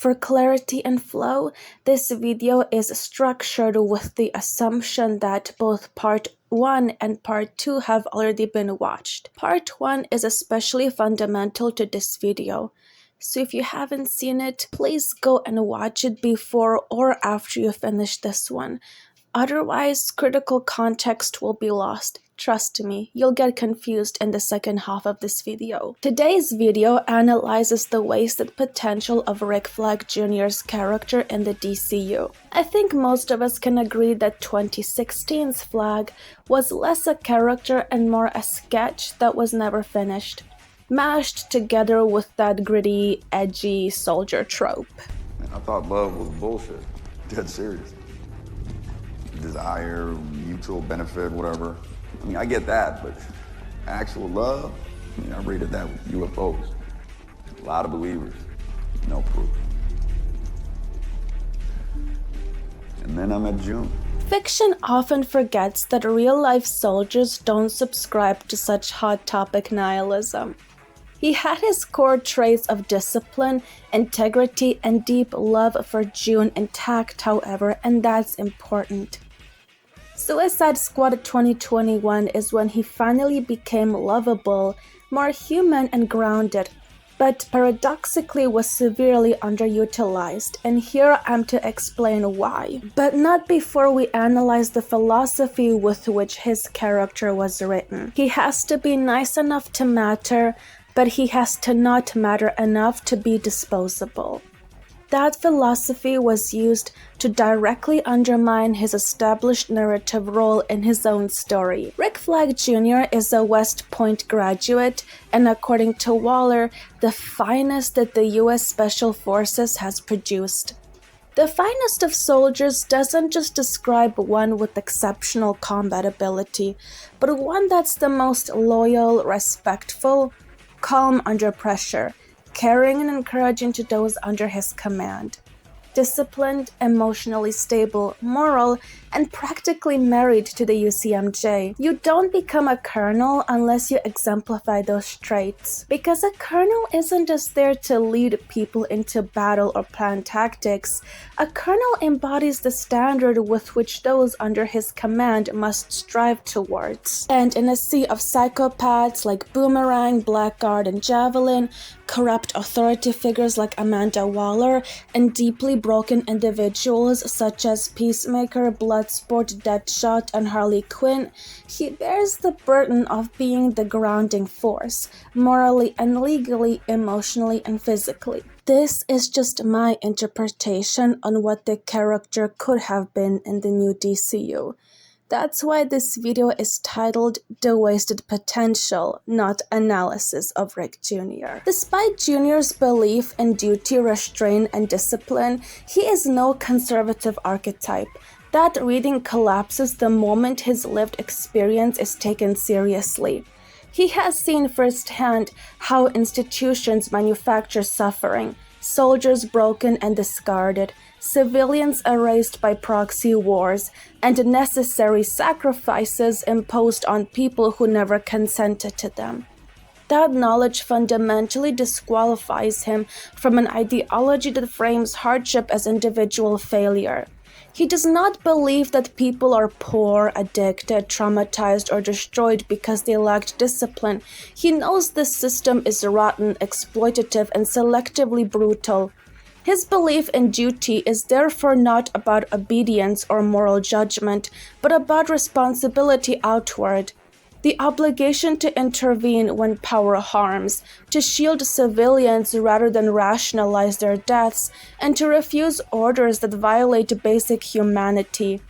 For clarity and flow, this video is structured with the assumption that both Part 1 and Part 2 have already been watched. Part 1 is especially fundamental to this video, so if you haven't seen it, please go and watch it before or after you finish this one. Otherwise, critical context will be lost. Trust me, you'll get confused in the second half of this video. Today's video analyzes the wasted potential of Rick Flag Jr.'s character in the DCU. I think most of us can agree that 2016's Flag was less a character and more a sketch that was never finished, mashed together with that gritty, edgy soldier trope. I thought love was bullshit. Dead serious. Desire, mutual benefit, whatever. I mean, I get that, but actual love, I rated that with UFOs. A lot of believers, no proof. And then I met June. Fiction often forgets that real-life soldiers don't subscribe to such hot topic nihilism. He had his core traits of discipline, integrity, and deep love for June intact, however, and that's important. Suicide Squad 2021 is when he finally became lovable, more human and grounded, but paradoxically was severely underutilized, and here I'm to explain why. But not before we analyze the philosophy with which his character was written. He has to be nice enough to matter, but he has to not matter enough to be disposable. That philosophy was used to directly undermine his established narrative role in his own story. Rick Flag Jr. is a West Point graduate, and according to Waller, the finest that the US Special Forces has produced. The finest of soldiers doesn't just describe one with exceptional combat ability, but one that's the most loyal, respectful, calm under pressure, caring and encouraging to those under his command, disciplined, emotionally stable, moral, and practically married to the UCMJ. You don't become a colonel unless you exemplify those traits, because a colonel isn't just there to lead people into battle or plan tactics. A colonel embodies the standard with which those under his command must strive towards. And in a sea of psychopaths like Boomerang, Blackguard, and Javelin, corrupt authority figures like Amanda Waller, and deeply broken individuals such as Peacemaker, Bloodsport, Deadshot, and Harley Quinn, he bears the burden of being the grounding force, morally and legally, emotionally and physically. This is just my interpretation on what the character could have been in the new DCU. That's why this video is titled The Wasted Potential, not Analysis of Rick Jr. Despite Jr.'s belief in duty, restraint, and discipline, he is no conservative archetype. That reading collapses the moment his lived experience is taken seriously. He has seen firsthand how institutions manufacture suffering, soldiers broken and discarded, civilians erased by proxy wars, and necessary sacrifices imposed on people who never consented to them. That knowledge fundamentally disqualifies him from an ideology that frames hardship as individual failure. He does not believe that people are poor, addicted, traumatized, or destroyed because they lacked discipline. He knows the system is rotten, exploitative, and selectively brutal. His belief in duty is therefore not about obedience or moral judgment, but about responsibility outward. The obligation to intervene when power harms, to shield civilians rather than rationalize their deaths, and to refuse orders that violate basic humanity.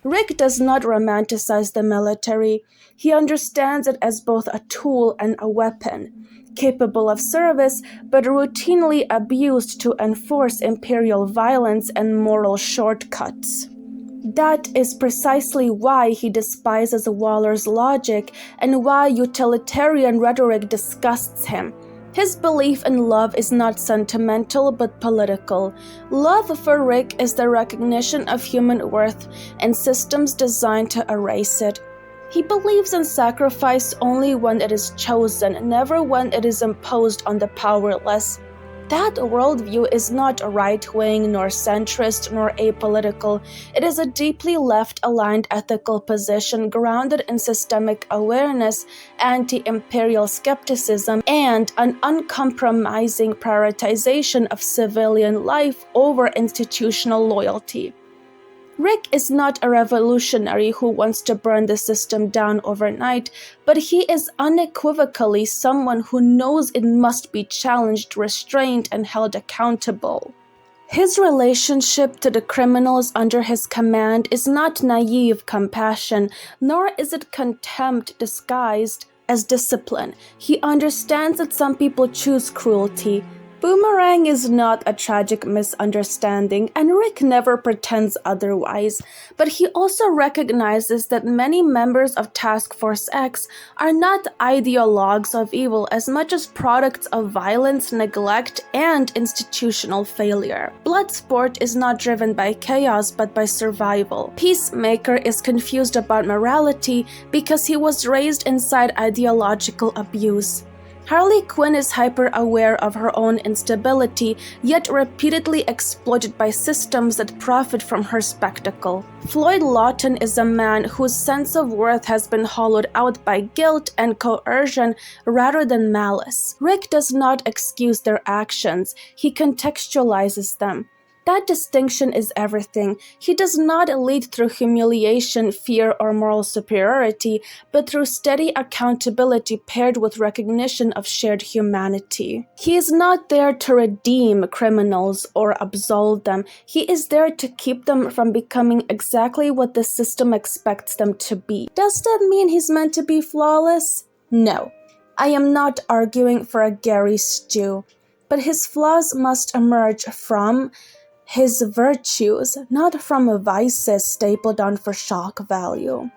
Rick does not romanticize the military. He understands it as both a tool and a weapon, capable of service, but routinely abused to enforce imperial violence and moral shortcuts. That is precisely why he despises Waller's logic and why utilitarian rhetoric disgusts him. His belief in love is not sentimental but political. Love for Rick is the recognition of human worth and systems designed to erase it. He believes in sacrifice only when it is chosen, never when it is imposed on the powerless. That worldview is not right-wing, nor centrist, nor apolitical. It is a deeply left-aligned ethical position grounded in systemic awareness, anti-imperial skepticism, and an uncompromising prioritization of civilian life over institutional loyalty. Rick is not a revolutionary who wants to burn the system down overnight, but he is unequivocally someone who knows it must be challenged, restrained, and held accountable. His relationship to the criminals under his command is not naive compassion, nor is it contempt disguised as discipline. He understands that some people choose cruelty. Boomerang is not a tragic misunderstanding, and Rick never pretends otherwise, but he also recognizes that many members of Task Force X are not ideologues of evil as much as products of violence, neglect, and institutional failure. Bloodsport is not driven by chaos but by survival. Peacemaker is confused about morality because he was raised inside ideological abuse. Harley Quinn is hyper-aware of her own instability, yet repeatedly exploited by systems that profit from her spectacle. Floyd Lawton is a man whose sense of worth has been hollowed out by guilt and coercion rather than malice. Rick does not excuse their actions, he contextualizes them. That distinction is everything. He does not lead through humiliation, fear, or moral superiority, but through steady accountability paired with recognition of shared humanity. He is not there to redeem criminals or absolve them. He is there to keep them from becoming exactly what the system expects them to be. Does that mean he's meant to be flawless? No. I am not arguing for a Gary Stew, but his flaws must emerge from his virtues, not from vices stapled on for shock value.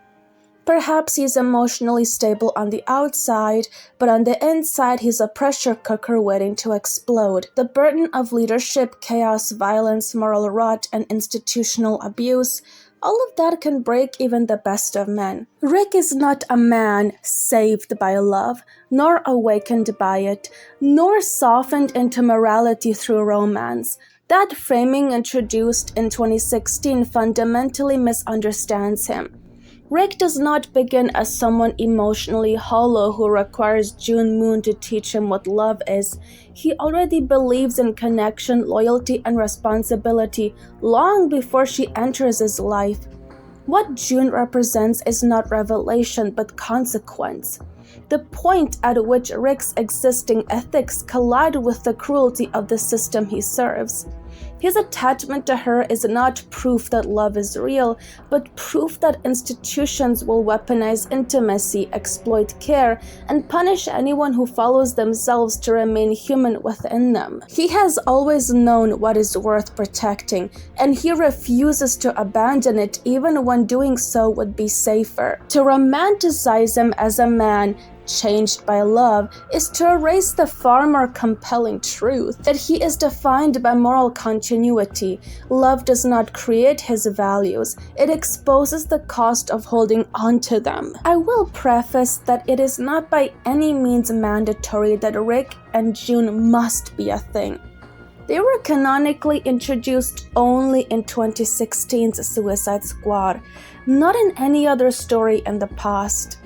Perhaps he's emotionally stable on the outside, but on the inside he's a pressure cooker waiting to explode. The burden of leadership, chaos, violence, moral rot, and institutional abuse, all of that can break even the best of men. Rick is not a man saved by love, nor awakened by it, nor softened into morality through romance. That framing introduced in 2016 fundamentally misunderstands him. Rick does not begin as someone emotionally hollow who requires June Moon to teach him what love is. He already believes in connection, loyalty, and responsibility long before she enters his life. What June represents is not revelation but consequence. The point at which Rick's existing ethics collide with the cruelty of the system he serves. His attachment to her is not proof that love is real, but proof that institutions will weaponize intimacy, exploit care, and punish anyone who follows themselves to remain human within them. He has always known what is worth protecting, and he refuses to abandon it even when doing so would be safer. To romanticize him as a man changed by love is to erase the far more compelling truth that he is defined by moral continuity. Love does not create his values, it exposes the cost of holding on to them. I will preface that it is not by any means mandatory that Rick and June must be a thing. They were canonically introduced only in 2016's Suicide Squad, not in any other story in the past.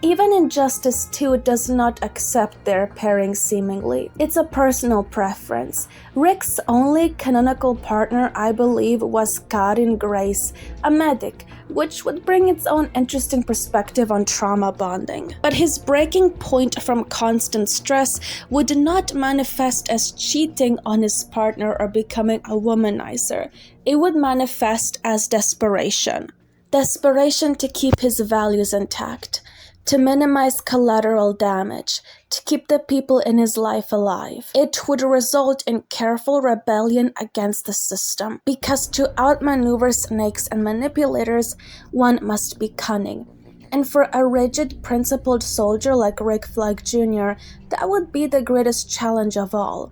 Even Injustice 2 does not accept their pairing seemingly. It's a personal preference. Rick's only canonical partner, I believe, was Karin Grace, a medic, which would bring its own interesting perspective on trauma bonding. But his breaking point from constant stress would not manifest as cheating on his partner or becoming a womanizer. It would manifest as desperation. Desperation to keep his values intact, to minimize collateral damage, to keep the people in his life alive. It would result in careful rebellion against the system, because to outmaneuver snakes and manipulators, one must be cunning. And for a rigid, principled soldier like Rick Flag Jr., that would be the greatest challenge of all.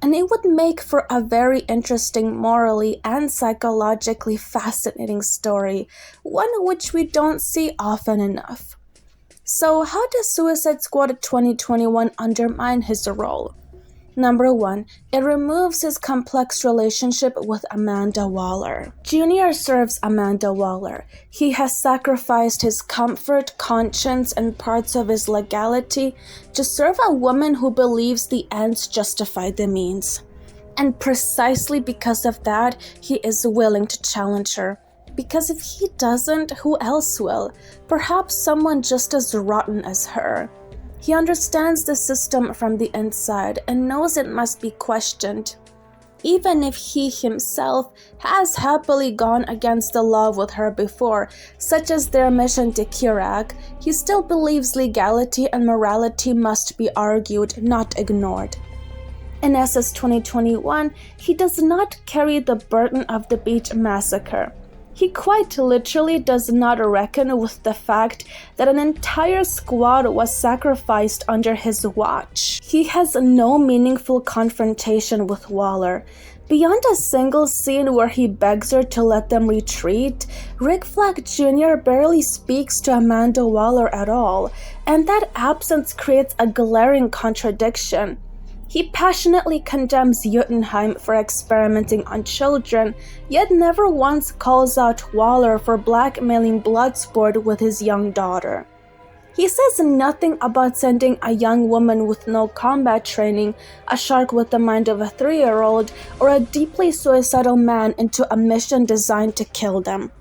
And it would make for a very interesting, morally and psychologically fascinating story, one which we don't see often enough. So how does Suicide Squad 2021 undermine his role? Number 1, it removes his complex relationship with Amanda Waller. Junior serves Amanda Waller. He has sacrificed his comfort, conscience, and parts of his legality to serve a woman who believes the ends justify the means. And precisely because of that, he is willing to challenge her. Because if he doesn't, who else will? Perhaps someone just as rotten as her. He understands the system from the inside and knows it must be questioned. Even if he himself has happily gone against the law with her before, such as their mission to Kirak, he still believes legality and morality must be argued, not ignored. In SS 2021, he does not carry the burden of the beach massacre. He quite literally does not reckon with the fact that an entire squad was sacrificed under his watch. He has no meaningful confrontation with Waller. Beyond a single scene where he begs her to let them retreat, Rick Flag Jr. barely speaks to Amanda Waller at all, and that absence creates a glaring contradiction. He passionately condemns Jotunheim for experimenting on children, yet never once calls out Waller for blackmailing Bloodsport with his young daughter. He says nothing about sending a young woman with no combat training, a shark with the mind of a 3-year-old, or a deeply suicidal man into a mission designed to kill them.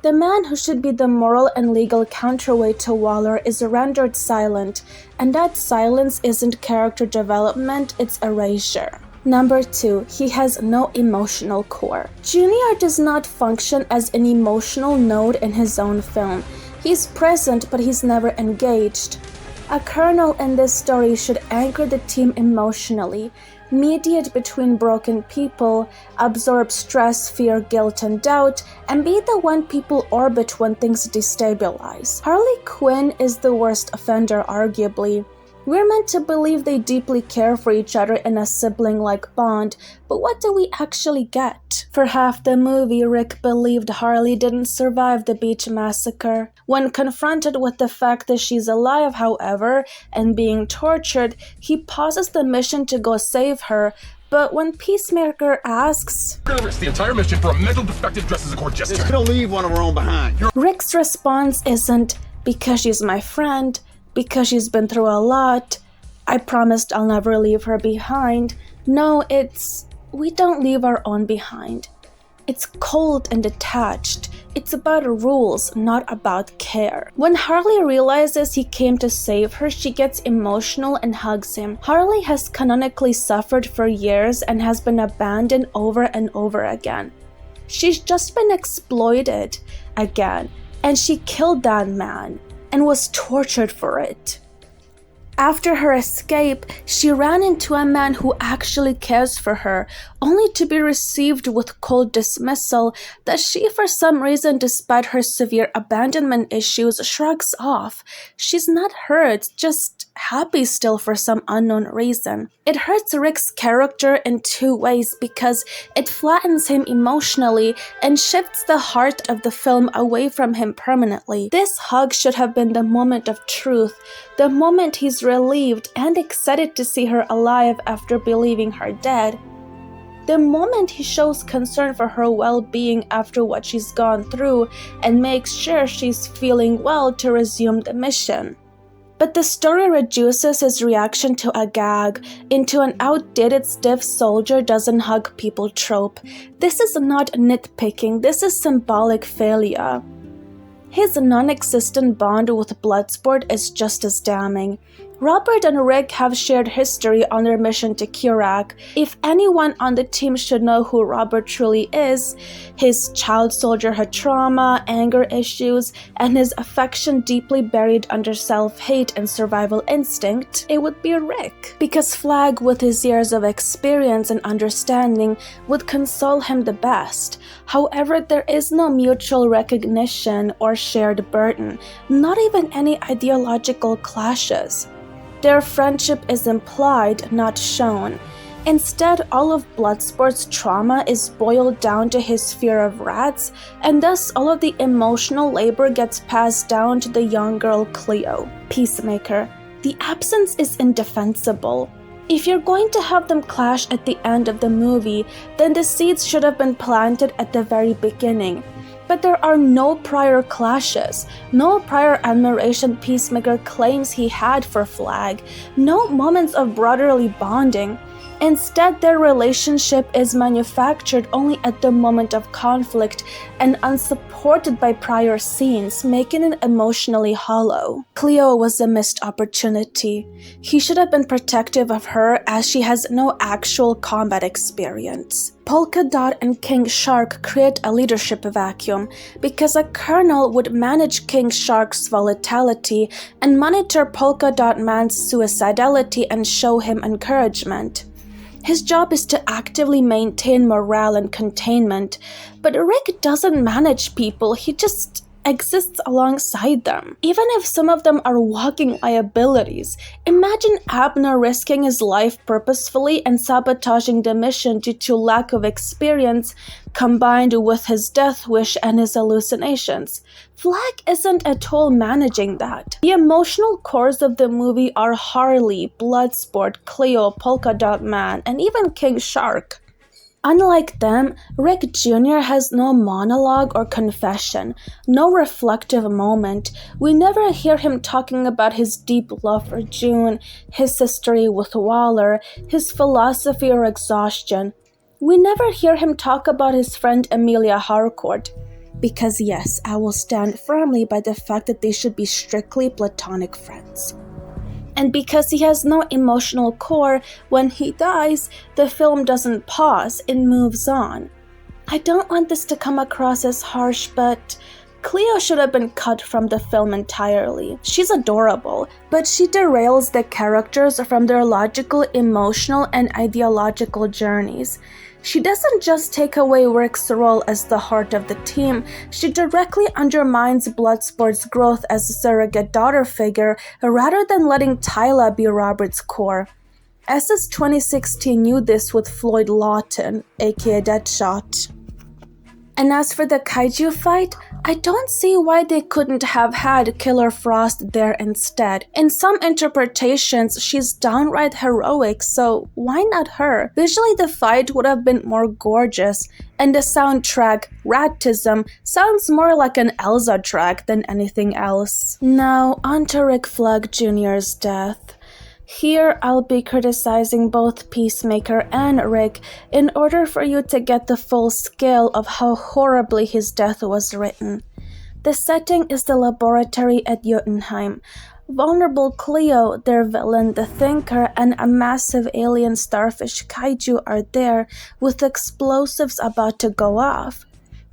The man who should be the moral and legal counterweight to Waller is rendered silent, and that silence isn't character development, it's erasure. Number 2, he has no emotional core. Junior does not function as an emotional node in his own film. He's present, but he's never engaged. A colonel in this story should anchor the team emotionally, mediate between broken people, absorb stress, fear, guilt, and doubt, and be the one people orbit when things destabilize. Harley Quinn is the worst offender, arguably. We're meant to believe they deeply care for each other in a sibling-like bond, but what do we actually get? For half the movie, Rick believed Harley didn't survive the beach massacre. When confronted with the fact that she's alive, however, and being tortured, he pauses the mission to go save her, but when Peacemaker asks, "We're gonna risk the entire mission for a mental defective dressed as a court jester. It's gonna leave one of our own behind." Rick's response isn't, "Because she's my friend, because she's been through a lot, I promised I'll never leave her behind." No, it's, we don't leave our own behind. It's cold and detached. It's about rules, not about care. When Harley realizes he came to save her, she gets emotional and hugs him. Harley has canonically suffered for years and has been abandoned over and over again. She's just been exploited again, and she killed that man and was tortured for it. After her escape, she ran into a man who actually cares for her, only to be received with cold dismissal that she, for some reason, despite her severe abandonment issues, shrugs off. She's not hurt, just happy still for some unknown reason. It hurts Rick's character in two ways because it flattens him emotionally and shifts the heart of the film away from him permanently. This hug should have been the moment of truth, the moment he's relieved and excited to see her alive after believing her dead. The moment he shows concern for her well-being after what she's gone through and makes sure she's feeling well to resume the mission. But the story reduces his reaction to a gag into an outdated stiff soldier doesn't hug people trope. This is not nitpicking, this is symbolic failure. His non-existent bond with Bloodsport is just as damning. Robert and Rick have shared history on their mission to Kirak. If anyone on the team should know who Robert truly is, his child soldierhood trauma, anger issues, and his affection deeply buried under self-hate and survival instinct, it would be Rick. Because Flag, with his years of experience and understanding, would console him the best. However, there is no mutual recognition or shared burden, not even any ideological clashes. Their friendship is implied, not shown. Instead, all of Bloodsport's trauma is boiled down to his fear of rats, and thus all of the emotional labor gets passed down to the young girl Cleo. Peacemaker. The absence is indefensible. If you're going to have them clash at the end of the movie, then the seeds should have been planted at the very beginning. But there are no prior clashes, no prior admiration Peacemaker claims he had for Flag, no moments of brotherly bonding. Instead, their relationship is manufactured only at the moment of conflict and unsupported by prior scenes, making it emotionally hollow. Cleo was a missed opportunity. He should have been protective of her as she has no actual combat experience. Polka Dot and King Shark create a leadership vacuum because a colonel would manage King Shark's volatility and monitor Polka Dot Man's suicidality and show him encouragement. His job is to actively maintain morale and containment, but Rick doesn't manage people, he just exists alongside them. Even if some of them are walking liabilities, imagine Abner risking his life purposefully and sabotaging the mission due to lack of experience combined with his death wish and his hallucinations. Flag isn't at all managing that. The emotional cores of the movie are Harley, Bloodsport, Cleo, Polka Dot Man, and even King Shark. Unlike them, Rick Jr. has no monologue or confession, no reflective moment. We never hear him talking about his deep love for June, his history with Waller, his philosophy or exhaustion. We never hear him talk about his friend Amelia Harcourt. Because yes, I will stand firmly by the fact that they should be strictly platonic friends. And because he has no emotional core, when he dies, the film doesn't pause, it moves on. I don't want this to come across as harsh, but Cleo should have been cut from the film entirely. She's adorable, but she derails the characters from their logical, emotional, and ideological journeys. She doesn't just take away Rick's role as the heart of the team, she directly undermines Bloodsport's growth as a surrogate daughter figure rather than letting Tyla be Robert's core. SS 2016 knew this with Floyd Lawton, aka Deadshot. And as for the kaiju fight, I don't see why they couldn't have had Killer Frost there instead. In some interpretations, she's downright heroic, so why not her? Visually, the fight would have been more gorgeous, and the soundtrack, Ratism, sounds more like an Elsa track than anything else. Now, on to Rick Flag Jr.'s death. Here, I'll be criticizing both Peacemaker and Rick in order for you to get the full scale of how horribly his death was written. The setting is the laboratory at Jotunheim. Vulnerable Cleo, their villain, the Thinker, and a massive alien starfish kaiju are there with explosives about to go off.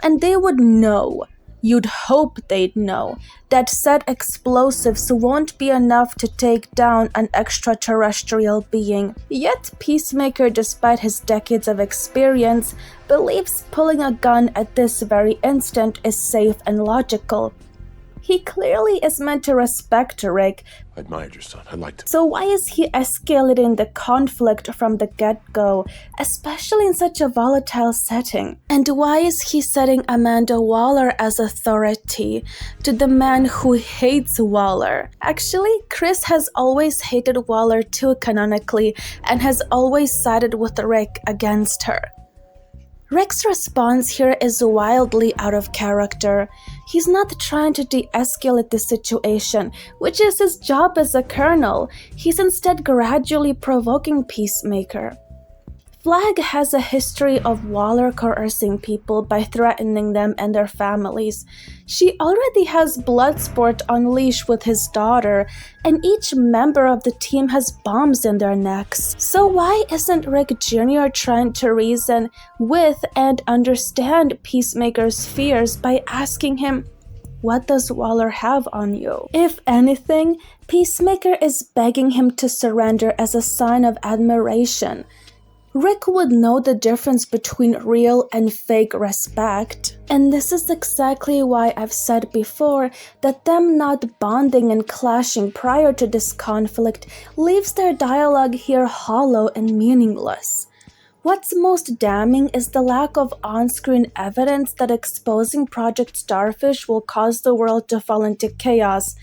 And they would know. You'd hope they'd know that said explosives won't be enough to take down an extraterrestrial being. Yet Peacemaker, despite his decades of experience, believes pulling a gun at this very instant is safe and logical. He clearly is meant to respect Rick. I admired your son. I liked him. So why is he escalating the conflict from the get-go, especially in such a volatile setting? And why is he setting Amanda Waller as authority to the man who hates Waller? Actually, Chris has always hated Waller too canonically and has always sided with Rick against her. Rick's response here is wildly out of character. He's not trying to de-escalate the situation, which is his job as a colonel. He's instead gradually provoking Peacemaker. Flag has a history of Waller coercing people by threatening them and their families. She already has Bloodsport on leash with his daughter, and each member of the team has bombs in their necks. So why isn't Rick Jr. trying to reason with and understand Peacemaker's fears by asking him, what does Waller have on you? If anything, Peacemaker is begging him to surrender as a sign of admiration. Rick would know the difference between real and fake respect. And this is exactly why I've said before that them not bonding and clashing prior to this conflict leaves their dialogue here hollow and meaningless. What's most damning is the lack of on-screen evidence that exposing Project Starfish will cause the world to fall into chaos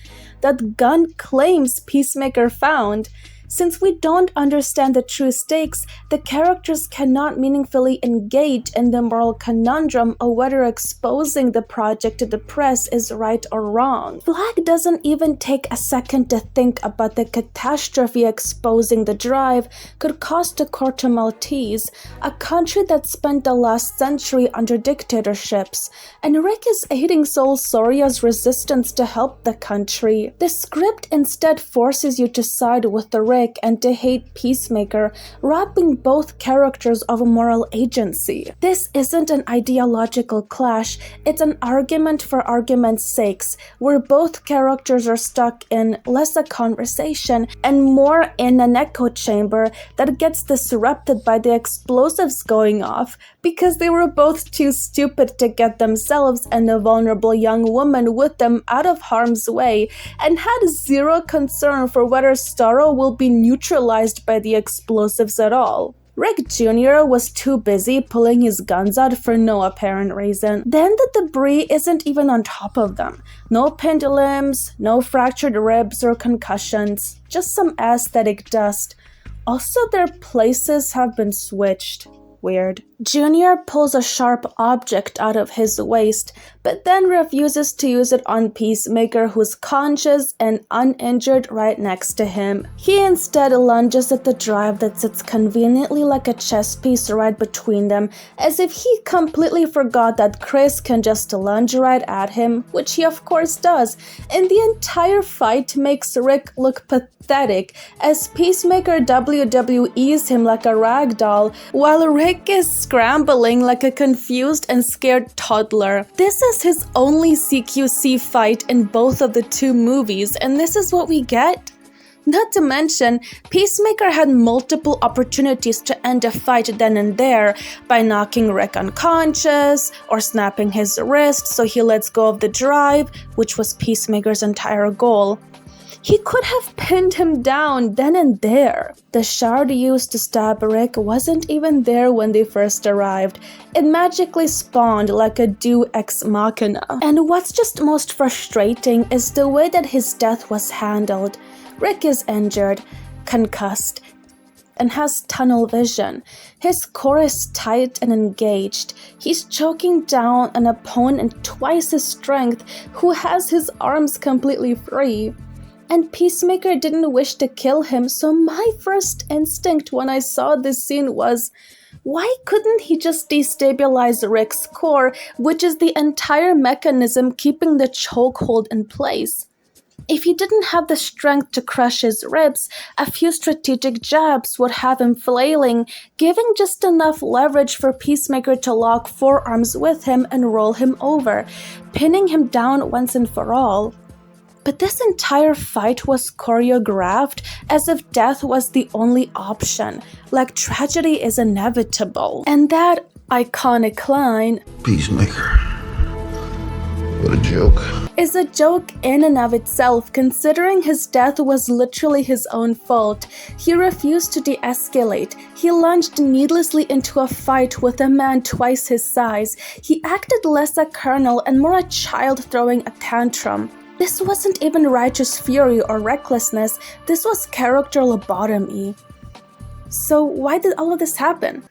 that Gunn claims Peacemaker found. Since we don't understand the true stakes, the characters cannot meaningfully engage in the moral conundrum of whether exposing the project to the press is right or wrong. Flagg doesn't even take a second to think about the catastrophe exposing the drive could cost the Corto Maltese, a country that spent the last century under dictatorships, and Rick is aiding Sol Soria's resistance to help the country. The script instead forces you to side with the Rick and to hate Peacemaker, robbing both characters of moral agency. This isn't an ideological clash, it's an argument for argument's sakes, where both characters are stuck in less a conversation and more in an echo chamber that gets disrupted by the explosives going off, because they were both too stupid to get themselves and a vulnerable young woman with them out of harm's way, and had zero concern for whether Starro will be neutralized by the explosives at all. Rick Jr. was too busy pulling his guns out for no apparent reason. Then the debris isn't even on top of them. No pinned limbs, no fractured ribs or concussions, just some aesthetic dust. Also, their places have been switched. Weird. Junior pulls a sharp object out of his waist, but then refuses to use it on Peacemaker, who's conscious and uninjured right next to him. He instead lunges at the drive that sits conveniently like a chess piece right between them, as if he completely forgot that Chris can just lunge right at him, which he of course does, and the entire fight makes Rick look pathetic, as Peacemaker WWEs him like a rag doll, while Rick is scrambling like a confused and scared toddler. This is his only CQC fight in both of the two movies, and this is what we get? Not to mention, Peacemaker had multiple opportunities to end a fight then and there by knocking Rick unconscious or snapping his wrist so he lets go of the drive, which was Peacemaker's entire goal. He could have pinned him down then and there. The shard used to stab Rick wasn't even there when they first arrived. It magically spawned like a deus ex machina. And what's just most frustrating is the way that his death was handled. Rick is injured, concussed, and has tunnel vision. His core is tight and engaged. He's choking down an opponent twice his strength who has his arms completely free. And Peacemaker didn't wish to kill him, so my first instinct when I saw this scene was, why couldn't he just destabilize Rick's core, which is the entire mechanism keeping the chokehold in place? If he didn't have the strength to crush his ribs, a few strategic jabs would have him flailing, giving just enough leverage for Peacemaker to lock forearms with him and roll him over, pinning him down once and for all. But this entire fight was choreographed as if death was the only option, like tragedy is inevitable. And that iconic line, Peacemaker, what a joke, is a joke in and of itself, considering his death was literally his own fault. He refused to de-escalate. He lunged needlessly into a fight with a man twice his size. He acted less a colonel and more a child throwing a tantrum. This wasn't even righteous fury or recklessness, this was character lobotomy. So why did all of this happen?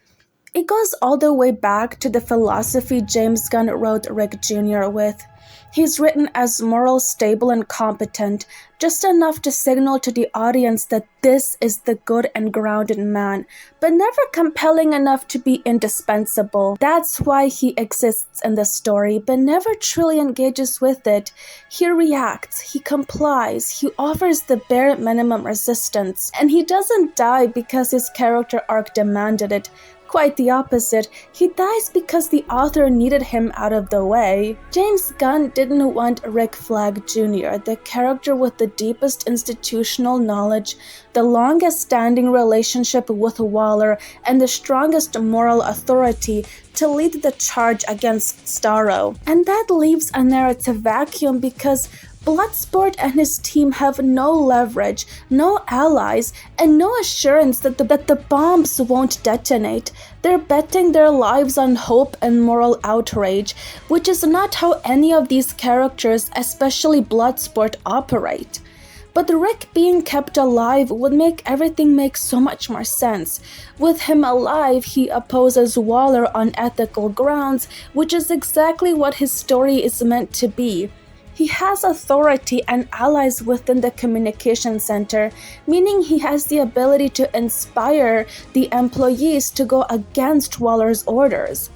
It goes all the way back to the philosophy James Gunn wrote Rick Jr. with. He's written as moral, stable, and competent, just enough to signal to the audience that this is the good and grounded man, but never compelling enough to be indispensable. That's why he exists in the story, but never truly engages with it. He reacts, he complies, he offers the bare minimum resistance, and he doesn't die because his character arc demanded it. Quite the opposite, he dies because the author needed him out of the way. James Gunn didn't want Rick Flagg Jr., the character with the deepest institutional knowledge, the longest standing relationship with Waller, and the strongest moral authority, to lead the charge against Starro. And that leaves a narrative vacuum because Bloodsport and his team have no leverage, no allies, and no assurance that the bombs won't detonate. They're betting their lives on hope and moral outrage, which is not how any of these characters, especially Bloodsport, operate. But Rick being kept alive would make everything make so much more sense. With him alive, he opposes Waller on ethical grounds, which is exactly what his story is meant to be. He has authority and allies within the communication center, meaning he has the ability to inspire the employees to go against Waller's orders.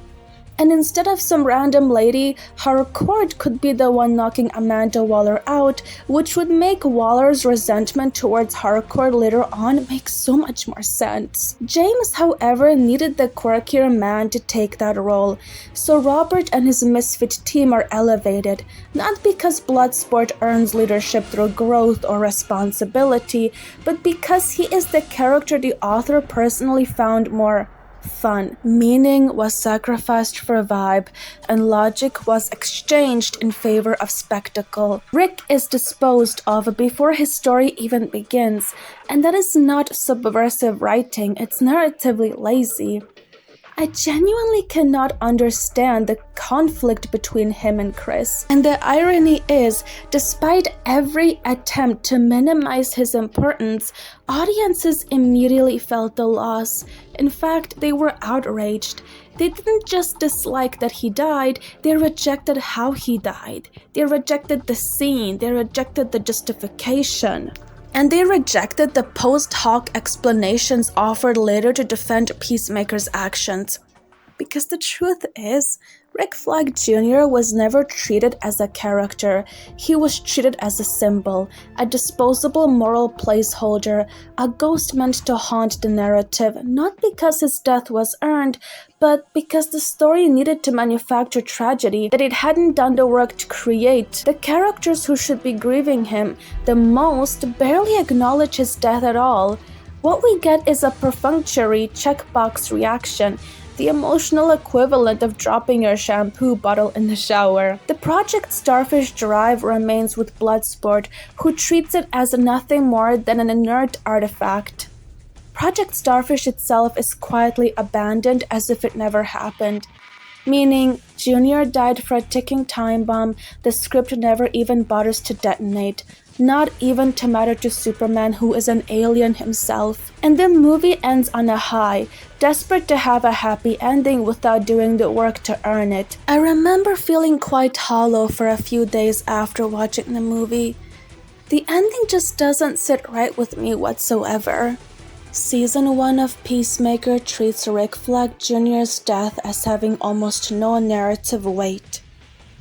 And instead of some random lady, Harcourt could be the one knocking Amanda Waller out, which would make Waller's resentment towards Harcourt later on make so much more sense. James, however, needed the quirkier man to take that role, so Robert and his misfit team are elevated, not because Bloodsport earns leadership through growth or responsibility, but because he is the character the author personally found more fun. Meaning was sacrificed for vibe, and logic was exchanged in favor of spectacle. Rick is disposed of before his story even begins, and that is not subversive writing, it's narratively lazy. I genuinely cannot understand the conflict between him and Chris. And the irony is, despite every attempt to minimize his importance, audiences immediately felt the loss. In fact, they were outraged. They didn't just dislike that he died, they rejected how he died. They rejected the scene, they rejected the justification. And they rejected the post hoc explanations offered later to defend Peacemaker's actions. Because the truth is, Rick Flag Jr. was never treated as a character. He was treated as a symbol, a disposable moral placeholder, a ghost meant to haunt the narrative, not because his death was earned, but because the story needed to manufacture tragedy that it hadn't done the work to create. The characters who should be grieving him the most barely acknowledge his death at all. What we get is a perfunctory checkbox reaction, the emotional equivalent of dropping your shampoo bottle in the shower. The Project Starfish drive remains with Bloodsport, who treats it as nothing more than an inert artifact. Project Starfish itself is quietly abandoned as if it never happened. Meaning, Junior died for a ticking time bomb the script never even bothers to detonate, not even to matter to Superman, who is an alien himself. And the movie ends on a high, desperate to have a happy ending without doing the work to earn it. I remember feeling quite hollow for a few days after watching the movie. The ending just doesn't sit right with me whatsoever. Season 1 of Peacemaker treats Rick Flag Jr.'s death as having almost no narrative weight.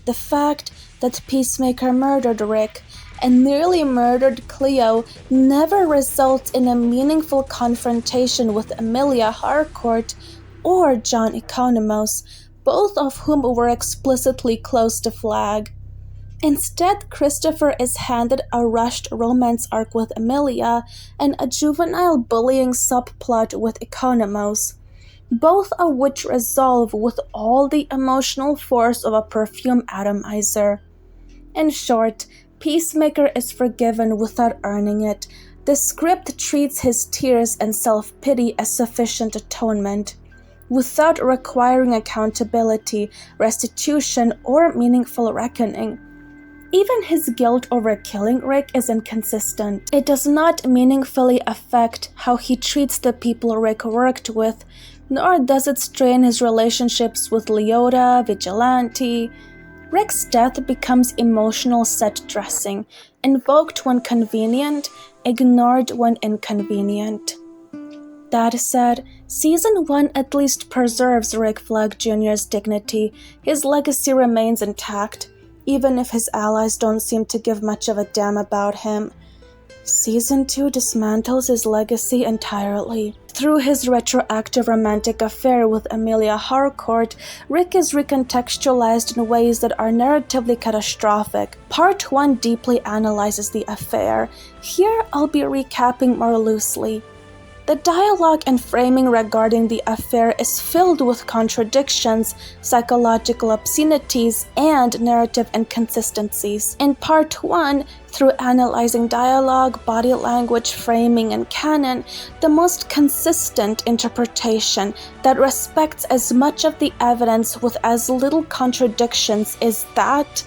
The fact that Peacemaker murdered Rick and nearly murdered Cleo never results in a meaningful confrontation with Emilia Harcourt or John Economos, both of whom were explicitly close to Flag. Instead, Christopher is handed a rushed romance arc with Emilia and a juvenile bullying subplot with Economos, both of which resolve with all the emotional force of a perfume atomizer. In short, Peacemaker is forgiven without earning it. The script treats his tears and self-pity as sufficient atonement, without requiring accountability, restitution, or meaningful reckoning. Even his guilt over killing Rick is inconsistent. It does not meaningfully affect how he treats the people Rick worked with, nor does it strain his relationships with Leota, Vigilante. Rick's death becomes emotional set dressing, invoked when convenient, ignored when inconvenient. That said, Season 1 at least preserves Rick Flag Jr.'s dignity. His legacy remains intact, even if his allies don't seem to give much of a damn about him. Season 2 dismantles his legacy entirely. Through his retroactive romantic affair with Emilia Harcourt, Rick is recontextualized in ways that are narratively catastrophic. Part 1 deeply analyzes the affair. Here, I'll be recapping more loosely. The dialogue and framing regarding the affair is filled with contradictions, psychological obscenities, and narrative inconsistencies. In Part 1, through analyzing dialogue, body language, framing, and canon, the most consistent interpretation that respects as much of the evidence with as little contradictions is that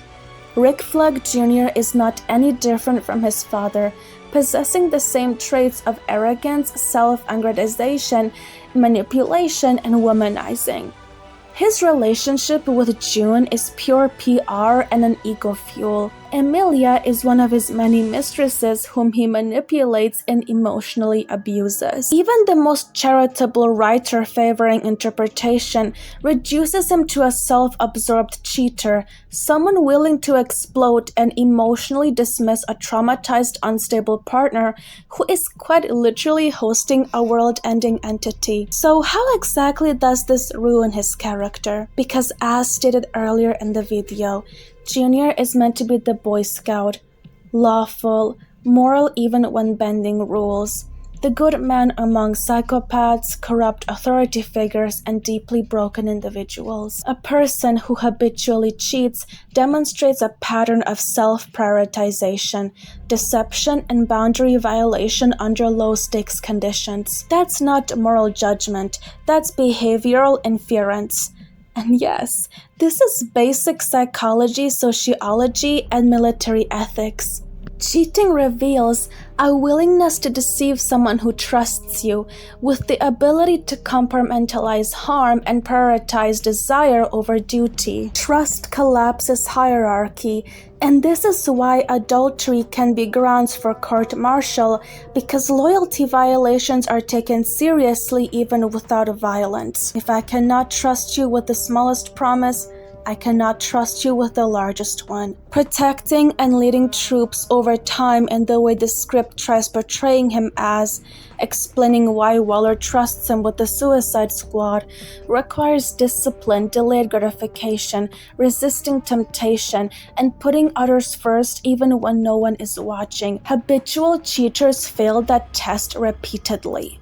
Rick Flag Jr. is not any different from his father, possessing the same traits of arrogance, self-aggrandization, manipulation, and womanizing. His relationship with June is pure PR and an ego fuel. Emilia is one of his many mistresses whom he manipulates and emotionally abuses. Even the most charitable writer favoring interpretation reduces him to a self-absorbed cheater, someone willing to explode and emotionally dismiss a traumatized, unstable partner who is quite literally hosting a world-ending entity. So how exactly does this ruin his character? Because as stated earlier in the video, Junior is meant to be the Boy Scout, lawful, moral even when bending rules, the good man among psychopaths, corrupt authority figures, and deeply broken individuals. A person who habitually cheats demonstrates a pattern of self-prioritization, deception, and boundary violation under low-stakes conditions. That's not moral judgment, that's behavioral inference. And yes, this is basic psychology, sociology, and military ethics. Cheating reveals a willingness to deceive someone who trusts you, with the ability to compartmentalize harm and prioritize desire over duty. Trust collapses hierarchy, and this is why adultery can be grounds for court-martial, because loyalty violations are taken seriously even without violence. If I cannot trust you with the smallest promise, I cannot trust you with the largest one. Protecting and leading troops over time in the way the script tries portraying him as, explaining why Waller trusts him with the Suicide Squad, requires discipline, delayed gratification, resisting temptation, and putting others first even when no one is watching. Habitual cheaters fail that test repeatedly.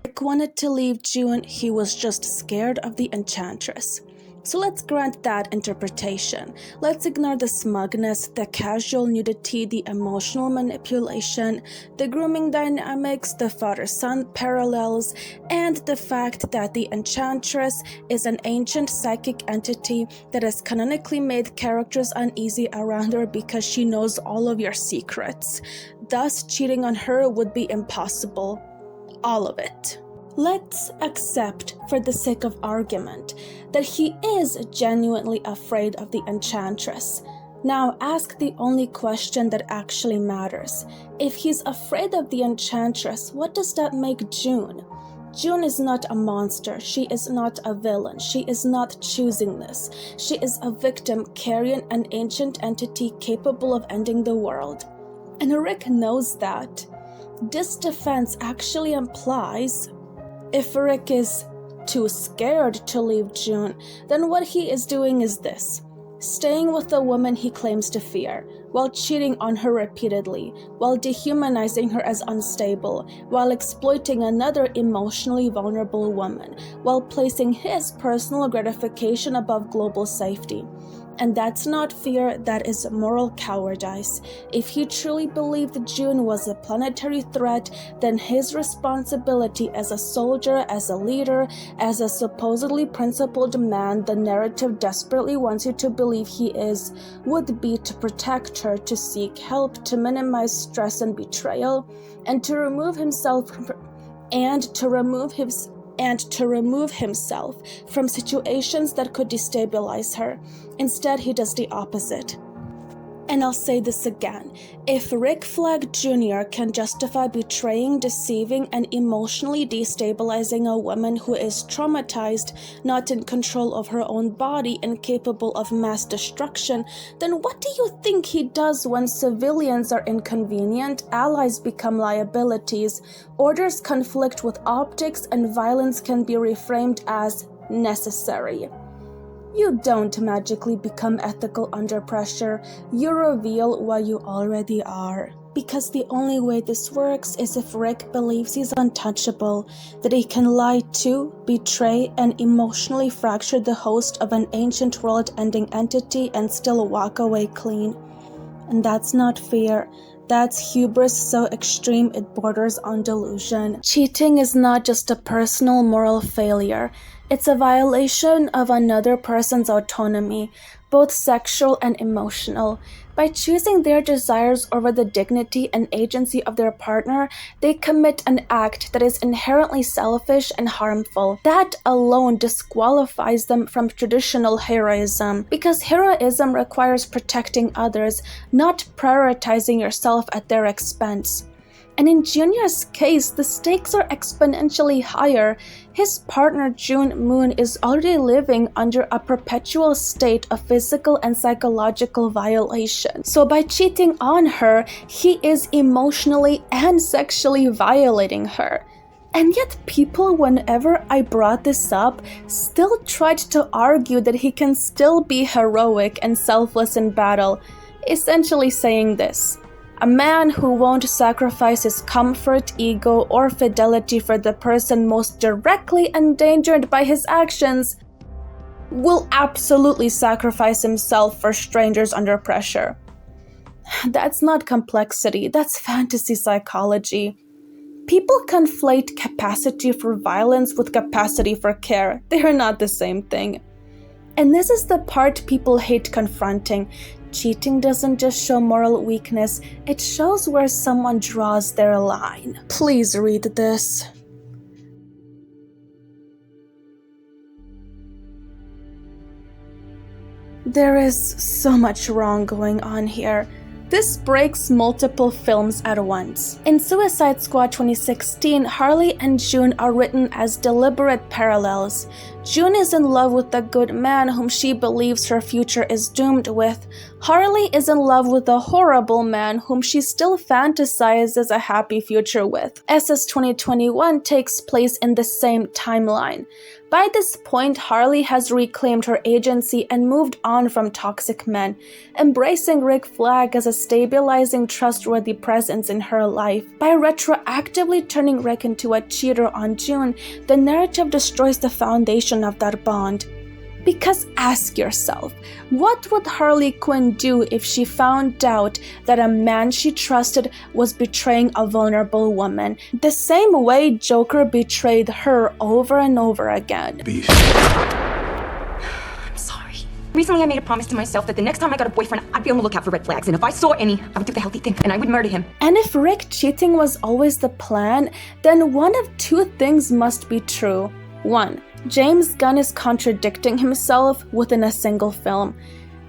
Rick wanted to leave June, he was just scared of the Enchantress. So let's grant that interpretation. Let's ignore the smugness, the casual nudity, the emotional manipulation, the grooming dynamics, the father-son parallels, and the fact that the Enchantress is an ancient psychic entity that has canonically made characters uneasy around her because she knows all of your secrets. Thus, cheating on her would be impossible. All of it. Let's accept, for the sake of argument, that he is genuinely afraid of the Enchantress. Now ask the only question that actually matters. If he's afraid of the Enchantress, what does that make June? June is not a monster, she is not a villain, she is not choosing this. She is a victim carrying an ancient entity capable of ending the world. And Rick knows that. This defense actually implies if Rick is too scared to leave June, then what he is doing is this: staying with the woman he claims to fear, while cheating on her repeatedly, while dehumanizing her as unstable, while exploiting another emotionally vulnerable woman, while placing his personal gratification above global safety. And that's not fear, that is moral cowardice. If he truly believed June was a planetary threat, then his responsibility as a soldier, as a leader, as a supposedly principled man the narrative desperately wants you to believe he is, would be to protect her, to seek help, to minimize stress and betrayal, and to remove himself from situations that could destabilize her. Instead, he does the opposite. And I'll say this again, if Rick Flag Jr. can justify betraying, deceiving, and emotionally destabilizing a woman who is traumatized, not in control of her own body, and capable of mass destruction, then what do you think he does when civilians are inconvenient, allies become liabilities, orders conflict with optics, and violence can be reframed as necessary? You don't magically become ethical under pressure, you reveal what you already are. Because the only way this works is if Rick believes he's untouchable, that he can lie to, betray, and emotionally fracture the host of an ancient world-ending entity and still walk away clean. And that's not fear. That's hubris so extreme it borders on delusion. Cheating is not just a personal moral failure. It's a violation of another person's autonomy, both sexual and emotional. By choosing their desires over the dignity and agency of their partner, they commit an act that is inherently selfish and harmful. That alone disqualifies them from traditional heroism, because heroism requires protecting others, not prioritizing yourself at their expense. And in Junior's case, the stakes are exponentially higher. His partner June Moon is already living under a perpetual state of physical and psychological violation. So by cheating on her, he is emotionally and sexually violating her. And yet people, whenever I brought this up, still tried to argue that he can still be heroic and selfless in battle, essentially saying this: a man who won't sacrifice his comfort, ego, or fidelity for the person most directly endangered by his actions will absolutely sacrifice himself for strangers under pressure. That's not complexity, that's fantasy psychology. People conflate capacity for violence with capacity for care. They are not the same thing. And this is the part people hate confronting. Cheating doesn't just show moral weakness, it shows where someone draws their line. Please read this. There is so much wrong going on here. This breaks multiple films at once. In Suicide Squad 2016, Harley and June are written as deliberate parallels. June is in love with the good man whom she believes her future is doomed with. Harley is in love with the horrible man whom she still fantasizes a happy future with. SS 2021 takes place in the same timeline. By this point, Harley has reclaimed her agency and moved on from toxic men, embracing Rick Flag as a stabilizing, trustworthy presence in her life. By retroactively turning Rick into a cheater on June, the narrative destroys the foundation of that bond. Because ask yourself, what would Harley Quinn do if she found out that a man she trusted was betraying a vulnerable woman, the same way Joker betrayed her over and over again? Beast. I'm sorry. Recently I made a promise to myself that the next time I got a boyfriend, I'd be on the lookout for red flags, and if I saw any, I would do the healthy thing, and I would murder him. And if Rick cheating was always the plan, then one of two things must be true. 1. James Gunn is contradicting himself within a single film,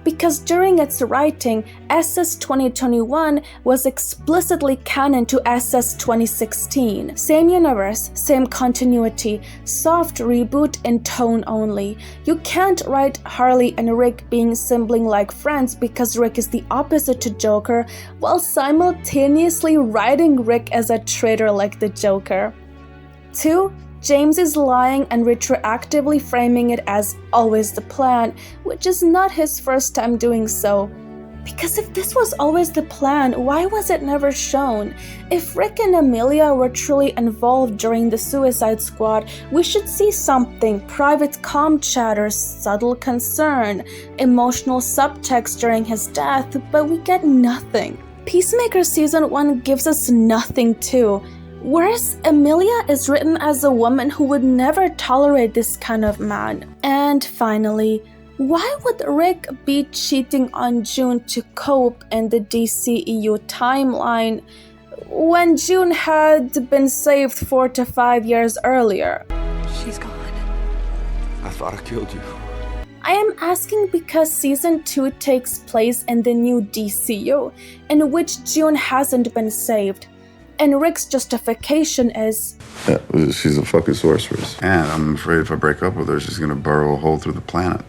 because during its writing, SS 2021 was explicitly canon to SS 2016. Same universe, same continuity, soft reboot in tone only. You can't write Harley and Rick being sibling-like friends because Rick is the opposite to Joker, while simultaneously writing Rick as a traitor like the Joker. 2. James is lying and retroactively framing it as always the plan, which is not his first time doing so. Because if this was always the plan, why was it never shown? If Rick and Amelia were truly involved during the Suicide Squad, we should see something: private comm chatters, subtle concern, emotional subtext during his death, but we get nothing. Peacemaker Season 1 gives us nothing too. Whereas Amelia is written as a woman who would never tolerate this kind of man. And finally, why would Rick be cheating on June to cope in the DCEU timeline when June had been saved 4 to 5 years earlier? She's gone. I thought I killed you. I am asking because Season 2 takes place in the new DCU, in which June hasn't been saved. And Rick's justification is, Yeah, she's a fucking sorceress. And I'm afraid if I break up with her, she's gonna burrow a hole through the planet.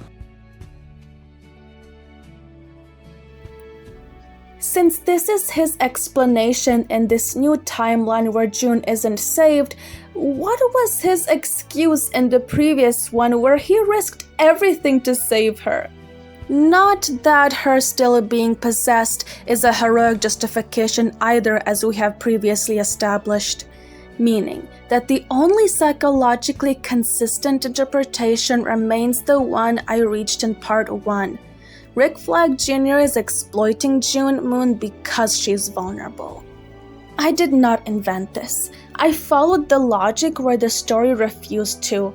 since this is his explanation in this new timeline where June isn't saved, what was his excuse in the previous one where he risked everything to save her? Not that her still being possessed is a heroic justification either, as we have previously established, meaning that the only psychologically consistent interpretation remains the one I reached in part 1. Rick Flag Jr. is exploiting June Moon because she's vulnerable. I did not invent this. I followed the logic where the story refused to.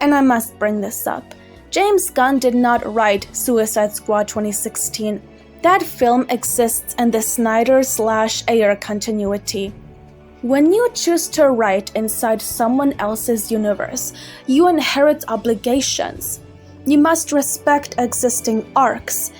And I must bring this up. James Gunn did not write Suicide Squad 2016. That film exists in the Snyder/Ayer continuity. When you choose to write inside someone else's universe, you inherit obligations. You must respect existing arcs.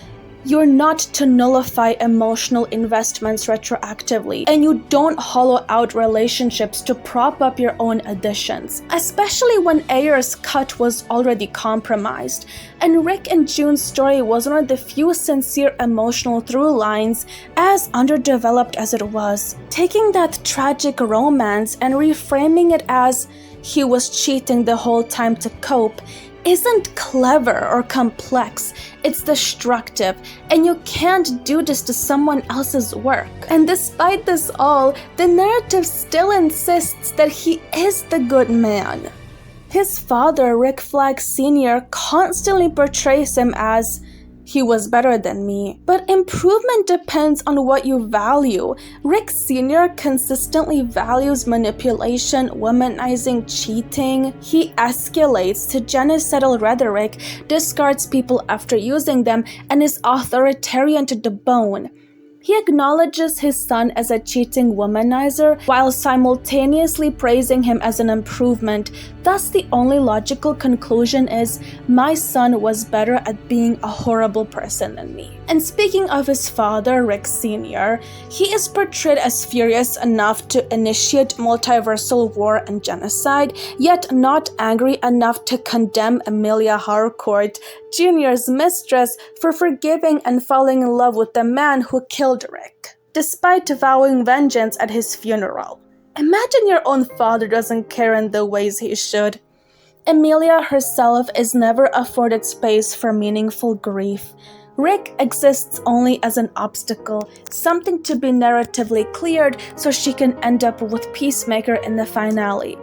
You're not to nullify emotional investments retroactively, and you don't hollow out relationships to prop up your own additions, especially when Ayer's cut was already compromised, and Rick and June's story was one of the few sincere emotional through lines, as underdeveloped as it was. Taking that tragic romance and reframing it as he was cheating the whole time to cope isn't clever or complex, it's destructive, and you can't do this to someone else's work. And despite this all, the narrative still insists that he is the good man. His father, Rick Flag Sr., constantly portrays him as he was better than me. But improvement depends on what you value. Rick Sr. consistently values manipulation, womanizing, cheating. He escalates to genocidal rhetoric, discards people after using them, and is authoritarian to the bone. He acknowledges his son as a cheating womanizer while simultaneously praising him as an improvement. Thus, the only logical conclusion is, my son was better at being a horrible person than me. And speaking of his father, Rick Sr., he is portrayed as furious enough to initiate multiversal war and genocide, yet not angry enough to condemn Amelia Harcourt, Jr.'s mistress, for forgiving and falling in love with the man who killed Rick, despite vowing vengeance at his funeral. Imagine your own father doesn't care in the ways he should. Amelia herself is never afforded space for meaningful grief. Rick exists only as an obstacle, something to be narratively cleared so she can end up with Peacemaker in the finale.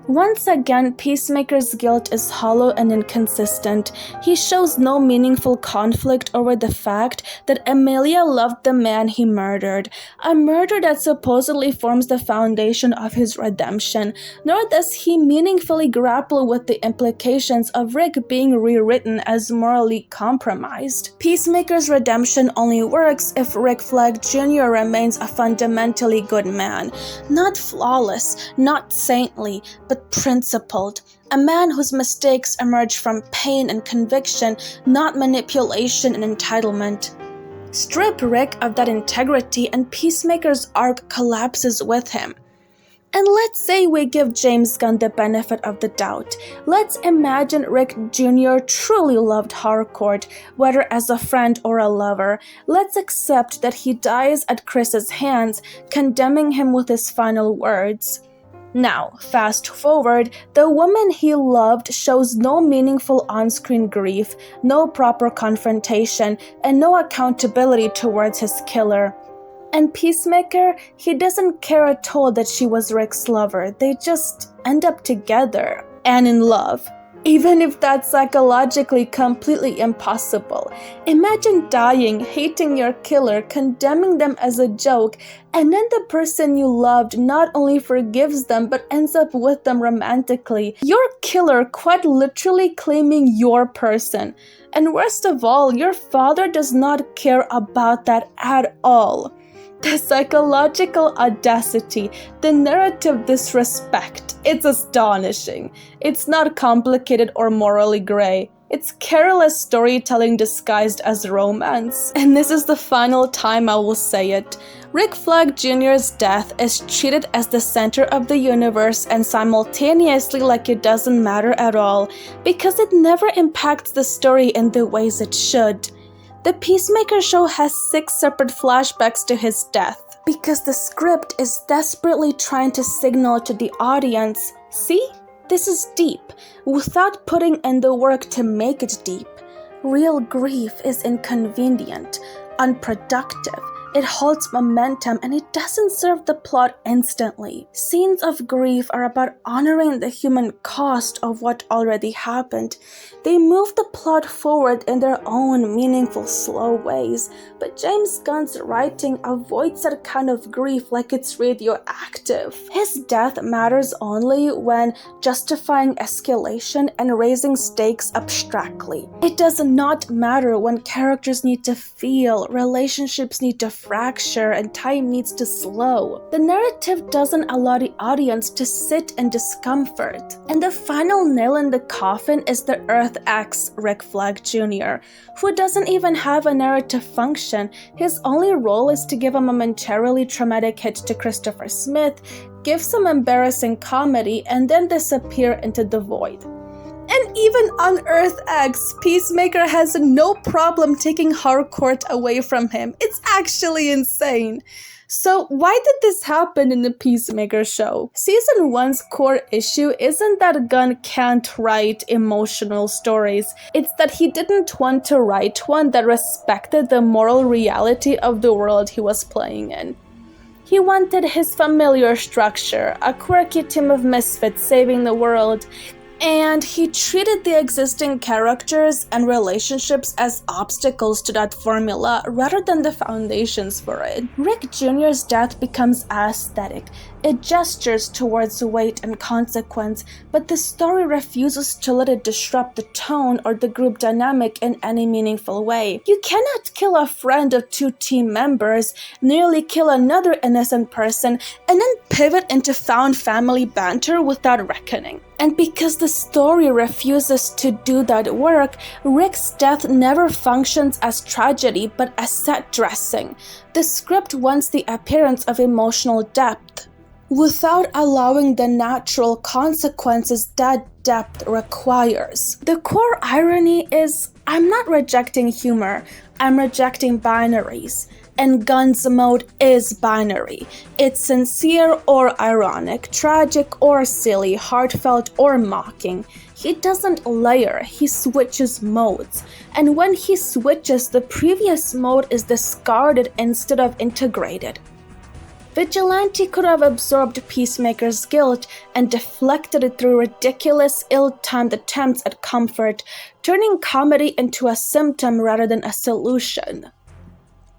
Once again, Peacemaker's guilt is hollow and inconsistent. He shows no meaningful conflict over the fact that Amelia loved the man he murdered, a murder that supposedly forms the foundation of his redemption, nor does he meaningfully grapple with the implications of Rick being rewritten as morally compromised. Peacemaker's redemption only works if Rick Flag Jr. remains a fundamentally good man, not flawless, not saintly, but principled, a man whose mistakes emerge from pain and conviction, not manipulation and entitlement. Strip Rick of that integrity and Peacemaker's arc collapses with him. And let's say we give James Gunn the benefit of the doubt. Let's imagine Rick Jr. truly loved Harcourt, whether as a friend or a lover. Let's accept that he dies at Chris's hands, condemning him with his final words. Now, fast forward, the woman he loved shows no meaningful on-screen grief, no proper confrontation, and no accountability towards his killer. And Peacemaker, he doesn't care at all that she was Rick's lover. They just end up together and in love. Even if that's psychologically completely impossible. Imagine dying, hating your killer, condemning them as a joke, and then the person you loved not only forgives them but ends up with them romantically. Your killer quite literally claiming your person. And worst of all, your father does not care about that at all. The psychological audacity, the narrative disrespect, it's astonishing. It's not complicated or morally gray. It's careless storytelling disguised as romance. And this is the final time I will say it. Rick Flag Jr.'s death is treated as the center of the universe and simultaneously like it doesn't matter at all, because it never impacts the story in the ways it should. The Peacemaker show has 6 separate flashbacks to his death, because the script is desperately trying to signal to the audience, see, this is deep, without putting in the work to make it deep. Real grief is inconvenient, unproductive, It holds momentum and it doesn't serve the plot instantly. Scenes of grief are about honoring the human cost of what already happened. They move the plot forward in their own meaningful, slow ways, but James Gunn's writing avoids that kind of grief like it's radioactive. His death matters only when justifying escalation and raising stakes abstractly. It does not matter when characters need to feel, relationships need to fracture, and time needs to slow. The narrative doesn't allow the audience to sit in discomfort. And the final nail in the coffin is the Earth X Rick Flag Jr., who doesn't even have a narrative function. His only role is to give a momentarily traumatic hit to Christopher Smith, give some embarrassing comedy, and then disappear into the void. And even on Earth X, Peacemaker has no problem taking Harcourt away from him. It's actually insane. So why did this happen in the Peacemaker show? Season 1's core issue isn't that Gunn can't write emotional stories. It's that he didn't want to write one that respected the moral reality of the world he was playing in. He wanted his familiar structure, a quirky team of misfits saving the world, and he treated the existing characters and relationships as obstacles to that formula rather than the foundations for it. Rick Jr.'s death becomes aesthetic. It gestures towards weight and consequence, but the story refuses to let it disrupt the tone or the group dynamic in any meaningful way. You cannot kill a friend of two team members, nearly kill another innocent person, and then pivot into found family banter without reckoning. And because the story refuses to do that work, Rick's death never functions as tragedy but as set dressing. The script wants the appearance of emotional depth, without allowing the natural consequences that depth requires. The core irony is, I'm not rejecting humor, I'm rejecting binaries. And Gunn's mode is binary. It's sincere or ironic, tragic or silly, heartfelt or mocking. He doesn't layer, he switches modes. And when he switches, the previous mode is discarded instead of integrated. Vigilante could have absorbed Peacemaker's guilt and deflected it through ridiculous, ill-timed attempts at comfort, turning comedy into a symptom rather than a solution.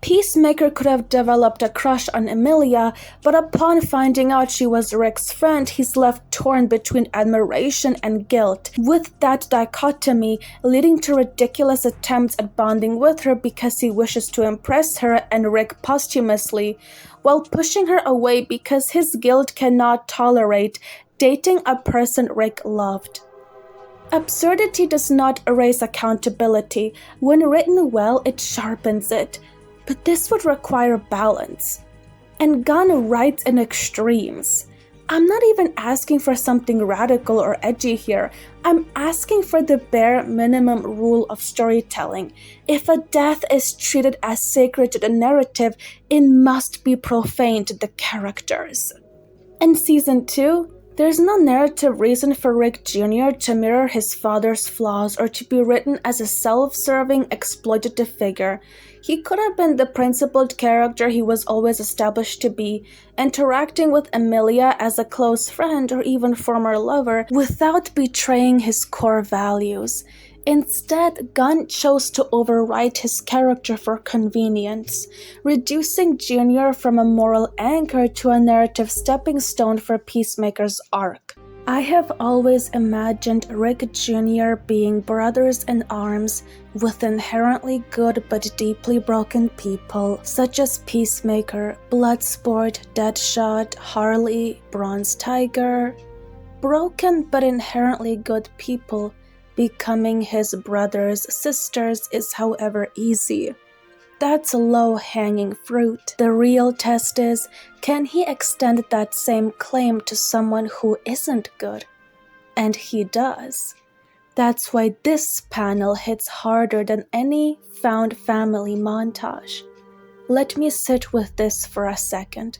Peacemaker could have developed a crush on Emilia, but upon finding out she was Rick's friend, he's left torn between admiration and guilt, with that dichotomy leading to ridiculous attempts at bonding with her because he wishes to impress her and Rick posthumously, while pushing her away because his guilt cannot tolerate dating a person Rick loved. Absurdity does not erase accountability. When written well, it sharpens it. But this would require balance. And Gunn writes in extremes. I'm not even asking for something radical or edgy here. I'm asking for the bare minimum rule of storytelling. If a death is treated as sacred to the narrative, it must be profane to the characters. In Season 2, there's no narrative reason for Rick Jr. to mirror his father's flaws or to be written as a self-serving, exploitative figure. He could have been the principled character he was always established to be, interacting with Emilia as a close friend or even former lover without betraying his core values. Instead, Gunn chose to overwrite his character for convenience, reducing Jr. from a moral anchor to a narrative stepping stone for Peacemaker's arc. I have always imagined Rick Jr. being brothers in arms with inherently good but deeply broken people, such as Peacemaker, Bloodsport, Deadshot, Harley, Bronze Tiger. Broken but inherently good people becoming his brothers' sisters is, however, easy. That's low-hanging fruit. The real test is, can he extend that same claim to someone who isn't good? And he does. That's why this panel hits harder than any found family montage. Let me sit with this for a second.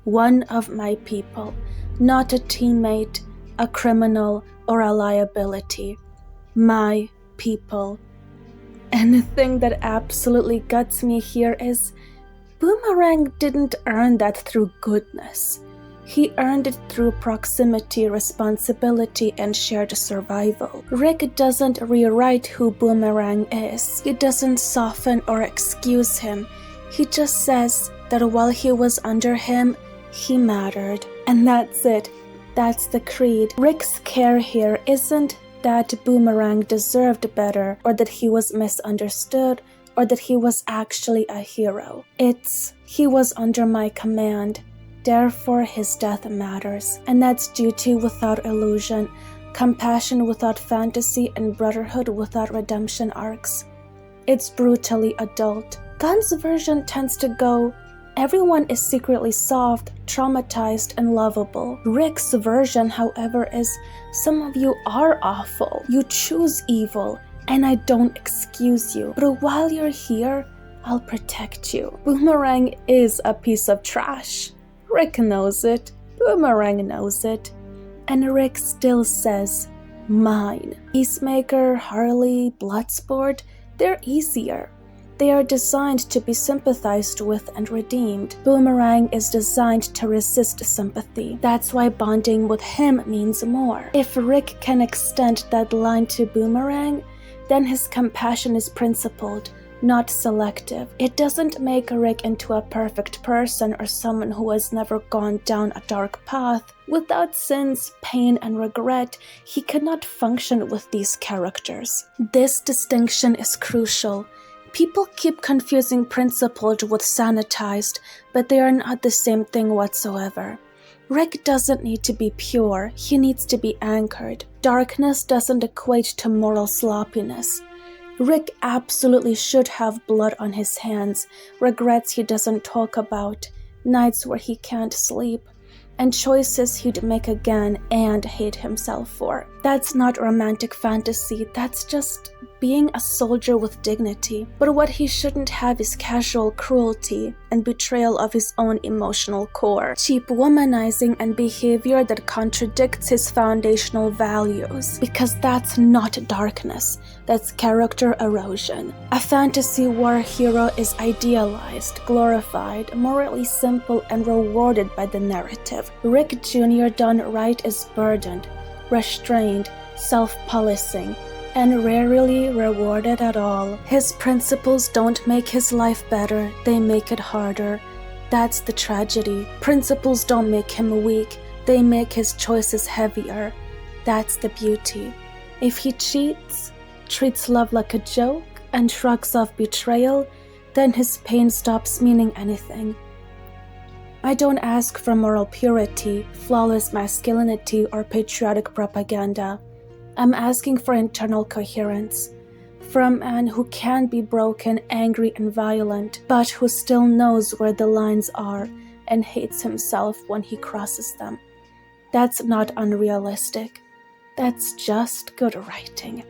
One of my people, not a teammate, a criminal, or a liability. My people. And the thing that absolutely guts me here is, Boomerang didn't earn that through goodness. He earned it through proximity, responsibility, and shared survival. Rick doesn't rewrite who Boomerang is. He doesn't soften or excuse him. He just says that while he was under him, he mattered. And that's it. That's the creed. Rick's care here isn't that Boomerang deserved better, or that he was misunderstood, or that he was actually a hero. It's, he was under my command. Therefore, his death matters, and that's duty without illusion, compassion without fantasy, and brotherhood without redemption arcs. It's brutally adult. Gunn's version tends to go, everyone is secretly soft, traumatized, and lovable. Rick's version, however, is, some of you are awful. You choose evil, and I don't excuse you. But while you're here, I'll protect you. Boomerang is a piece of trash. Rick knows it, Boomerang knows it, and Rick still says, mine. Peacemaker, Harley, Bloodsport, they're easier. They are designed to be sympathized with and redeemed. Boomerang is designed to resist sympathy. That's why bonding with him means more. If Rick can extend that line to Boomerang, then his compassion is principled, not selective. It doesn't make Rick into a perfect person or someone who has never gone down a dark path. Without sins, pain, and regret, he cannot function with these characters. This distinction is crucial. People keep confusing principled with sanitized, but they are not the same thing whatsoever. Rick doesn't need to be pure, he needs to be anchored. Darkness doesn't equate to moral sloppiness. Rick absolutely should have blood on his hands, regrets he doesn't talk about, nights where he can't sleep, and choices he'd make again and hate himself for. That's not romantic fantasy, that's just being a soldier with dignity. But what he shouldn't have is casual cruelty and betrayal of his own emotional core, cheap womanizing, and behavior that contradicts his foundational values. Because that's not darkness, that's character erosion. A fantasy war hero is idealized, glorified, morally simple, and rewarded by the narrative. Rick Jr. done right is burdened, restrained, self-policing, and rarely rewarded at all. His principles don't make his life better, they make it harder. That's the tragedy. Principles don't make him weak, they make his choices heavier. That's the beauty. If he cheats, treats love like a joke, and shrugs off betrayal, then his pain stops meaning anything. I don't ask for moral purity, flawless masculinity, or patriotic propaganda. I'm asking for internal coherence, for a man who can be broken, angry, and violent, but who still knows where the lines are and hates himself when he crosses them. That's not unrealistic. That's just good writing.